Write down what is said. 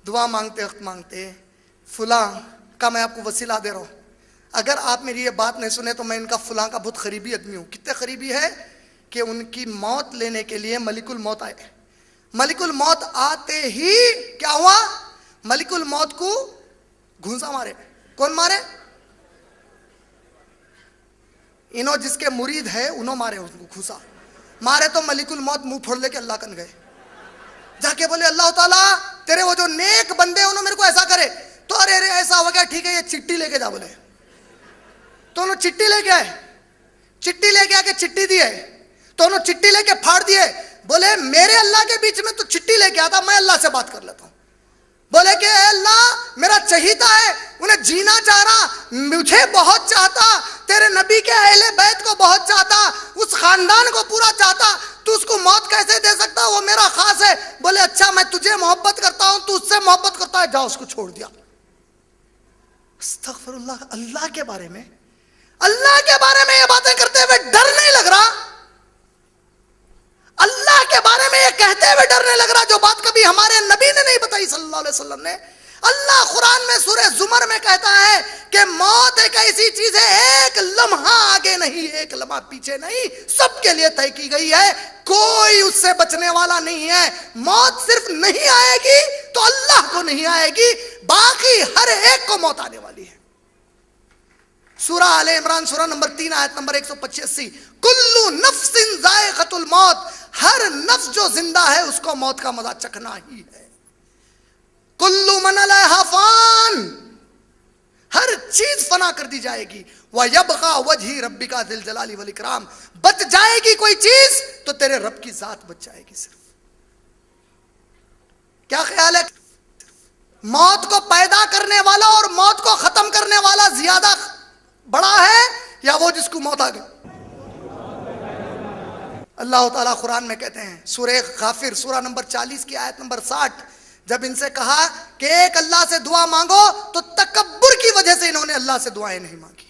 دعا مانگتے وقت مانگتے فلاں کا میں آپ کو وسیلہ دے رہا ہوں، اگر آپ میری یہ بات نہیں سنے تو میں ان کا فلاں کا بہت قریبی آدمی ہوں. کتنے قریبی ہے کہ ان کی موت لینے کے لیے ملک الموت آئے. ملک الموت آتے ہی کیا ہوا؟ ملک الموت کو گھونسا مارے. کون مارے؟ انہوں جس کے مرید ہے انہوں مارے اس کو گھونسا مارے. تو ملک الموت منہ پھوڑ لے کے اللہ کن گئے، جا کے بولے اللہ تعالیٰ تیرے وہ جو نیک بندے انہوں میرے کو ایسا کرے. تو ارے ایسا ہو گیا، ٹھیک ہے یہ چٹھی لے کے جا. بولے تو انہوں چٹھی لے کے آئے، چٹھی لے کے آ کے چٹھی دیے تو انہوں چٹھی لے کے پھاڑ دیے. بولے میرے اللہ کے بیچ میں تو چٹھی لے کے آتا، میں اللہ سے بات کر لیتا ہوں. بولے کہ اے اللہ میرا چہیتا ہے، انہیں جینا چاہ رہا، مجھے بہت چاہتا، تیرے نبی کے اہل بیت کو بہت چاہتا، اس خاندان کو پورا چاہتا، تو اس کو موت کیسے دے سکتا؟ وہ میرا خاص ہے. بولے اچھا میں تجھے محبت کرتا ہوں، تو اس سے محبت کرتا ہے، جاؤ اس کو چھوڑ دیا. استغفر اللہ. اللہ کے بارے میں یہ باتیں کرتے ہوئے ڈر نہیں لگ رہا؟ اللہ کے بارے میں یہ کہتے ہوئے ڈر نہیں لگ رہا جو بات کبھی ہمارے نبی نے نہیں بتائی صلی اللہ علیہ وسلم نے؟ اللہ قرآن میں سورہ زمر میں کہتا ہے کہ موت ایک ایسی چیز ہے، ایک لمحہ آگے نہیں، ایک لمحہ پیچھے نہیں، سب کے لیے طے کی گئی ہے، کوئی اس سے بچنے والا نہیں ہے. موت صرف نہیں آئے گی تو اللہ کو نہیں آئے گی، باقی ہر ایک کو موت آنے والی ہے. سورہ آل عمران سورہ نمبر 3 آیت نمبر 185. کل نفس ذائقۃ الموت، ہر نفس جو زندہ ہے اس کو موت کا مزہ چکھنا ہی ہے. کل من علیہا فان، ہر چیز فنا کر دی جائے گی. وَيَبْقَى وَجْهِ رَبِّكَ ذِي الْجَلَالِ وَالْإِكْرَامِ، بچ جائے گی کوئی چیز تو تیرے رب کی ذات بچ جائے گی. صرف کیا خیال ہے؟ موت کو پیدا کرنے والا اور موت کو ختم کرنے والا زیادہ بڑا ہے یا وہ جس کو موت آ گئی؟ اللہ تعالیٰ قرآن میں کہتے ہیں سورہ غافر سورہ نمبر 40 کی آیت نمبر 60، جب ان سے کہا کہ ایک اللہ سے دعا مانگو تو تکبر کی وجہ سے انہوں نے اللہ سے دعائیں نہیں مانگی.